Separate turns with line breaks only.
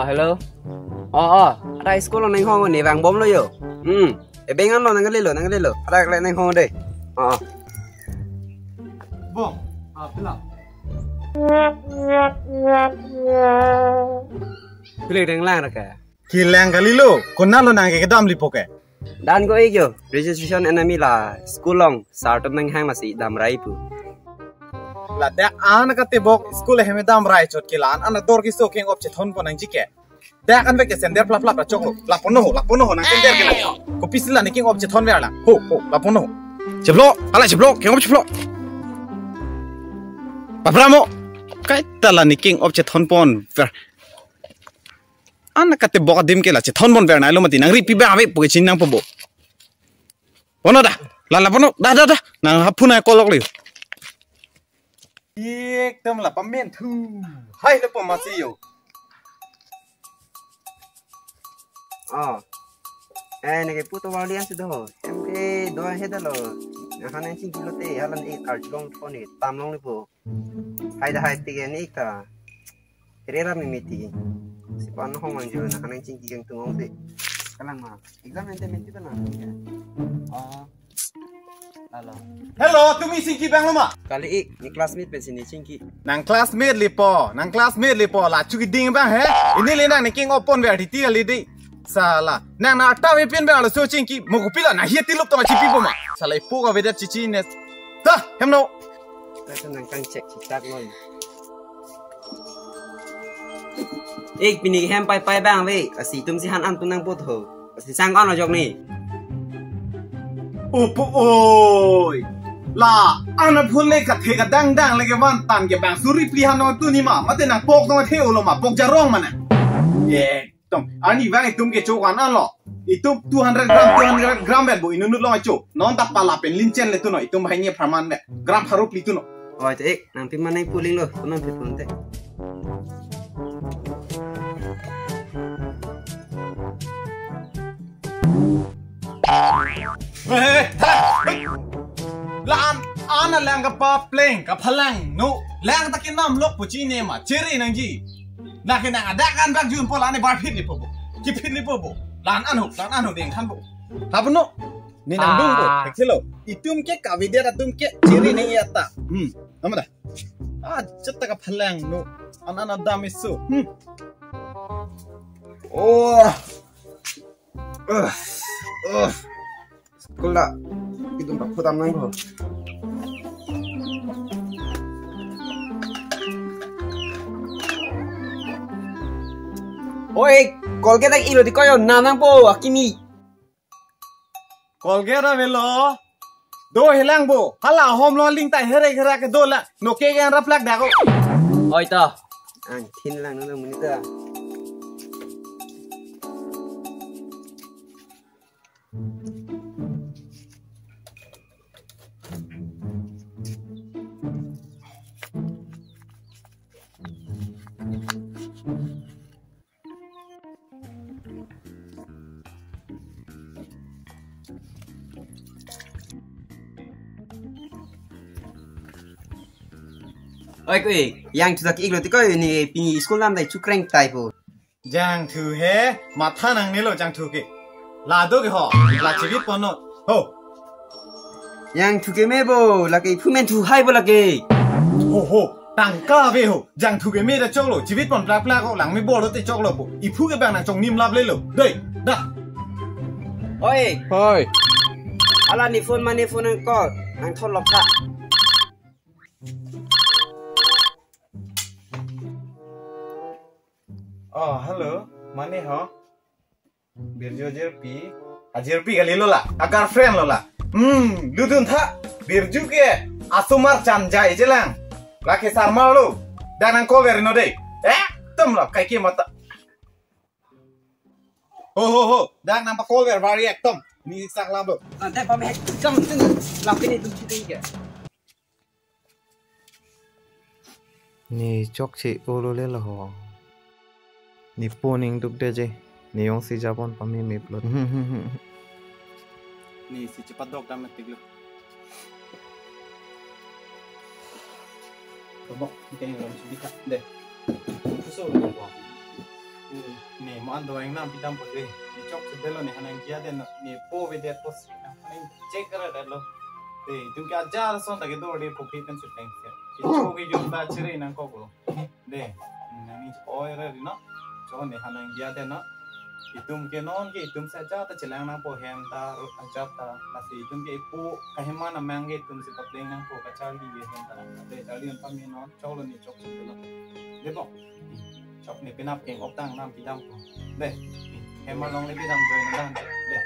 Hello. Ada sekolah neng hong ni bang bom lo yo. Bengan lo nang lelo. Ada kelak neng hong deh.
Bom. Bilang.
Pilih neng lang raka.
Kilang kali lo. Kona lo nang ke dam lipo ke.
Dan ko yo. Registration enami la. Sekolah startup neng hang masih dam raipu.
La dak an kate bok school he medam rai chot kilan an dor ki so king op che thon ponang jike dak an veke sender plap plap choklo la pono nang sender kila ko pisla ni king op che thon verla ho la pono cheblo king op cheblo babramo kai tala ni king op che thon pon ver an kate bok dim kila che thon bon ver na lo mati nang ri pi ba ave pu chin nang pobo pono da la pono da nang hapuna kolok li एकदम ला पमेन थू हाय ल पमासियो
nake puto walian sudah emke doa hedalo hanan sing kilote halan arjong phone tamlong lipo haida tiga ni ka rera mimiti si pano hong manjo na hanan sing kigang tungong de kalang ma exam ente menti na
Hello, tumi singki bang lama.
Kali ni classmate pe sini singki.
Nang classmate lipo la cuki ding bang he. Ini le nang king open ver di tia lidi. Sala, nang na ta we pen bang la so singki. Mo pila na hieti lup to ma chipi poma. Sala ipo ga veda chichi ne. Ta, hemno.
Kata nang kang cek citak noi. Pini hem pai bang we. Asi tum si han an tu nang pot ho. Asi sang on la jok ni.
Oi la ana phule ka the ka dang lege wan tan ke bang suri pri hano tu ni ma mate na pok to the ulo ma pok jarong mana tom ani wang tum ke chokan an lo itum 200 gram bet bo inunu lo cho non ta pala pen linchen le tu no itum bhai ni pharman me gram harup li tu no
oi te nang pi manai puling lo non pi pun te
Laan ana lang ka pa playing ka phalang no lang ta kinam lok puchi ne ma chiri nang ji na ke nang ada kan bak jun pola ne bar phit ni pobo ki phit ni pobo lan anu deng khan bo habno ni nang dung bo thelo itum ke ka vidya tum ke chiri ne yata amada chatta ka phalang no ana damisu
Sekolah itu tak putam nang ko. Oi, Colgate ilo di koyo nanang po akimi.
Colgate velo. Do hilang bo. Hala home lo ling tai here ke do la. No ke gan raplak da ko.
Oi ta. Ang thin lang no munita. Oi kui, yang sudah ikut itu kau ni pini sekolah nampai cukreng typo.
Jang tu he, mata nang ni lo jang tu ke. Lado ke ho, la civit pono. Ho.
Yang tu ke mebo, lagi pumen tu hai bola ke.
Ho, tangka be ho. Jang tu ke me da chok lo, civit pon plak ko lang me bo lo te chok lo bo. Ipu ke bang nang chong nim lap le lo. Dei, dah.
Oi. Ala ni phone mana phone ko, nang thon lok tak.
Hello, mana ho? Birjo jerpi, jerpi kali lo la, agar friend lo la. Ludun tha, birju ke, asumar chanjai jelang. Laki sarmal lo, dan ang cover no deh. Tum lah, kai ke mata. Ho, dan nampak cover variak tum. Ni sak labo.
Nanti pamit jam tu, lakuin itu kita.
Ni chok si ulu le lo ho. Ni poning duk deje. Ni yong si Japon pami me plot.
Ni si cepat dok damat tiglo. Kebok kita yang dalam sedikit deh. Kusuk lagi buat. Nih mau ando yang nam pidam putih. Nih cok sedelo nih hanang kia deh nih po video pos. Hanang cek kera deh lo. Deh itu kia ajar son tak itu dia kopi kan sedang sih. Itu kopi jual ciri nang kok lo. Deh, nang ini oil reh no. Cok nih hanang kia deh no. Itum ke non ke itum saja ta celang nang po hem ta ajab ta nasi itum ke ipu kahema na mangge itum si papleng nang po kacali we hem ta de cali on pami non cholo ni chok cholo de bo chok ni pinap ke optang nam pidam po de hema long ni pidam join dan de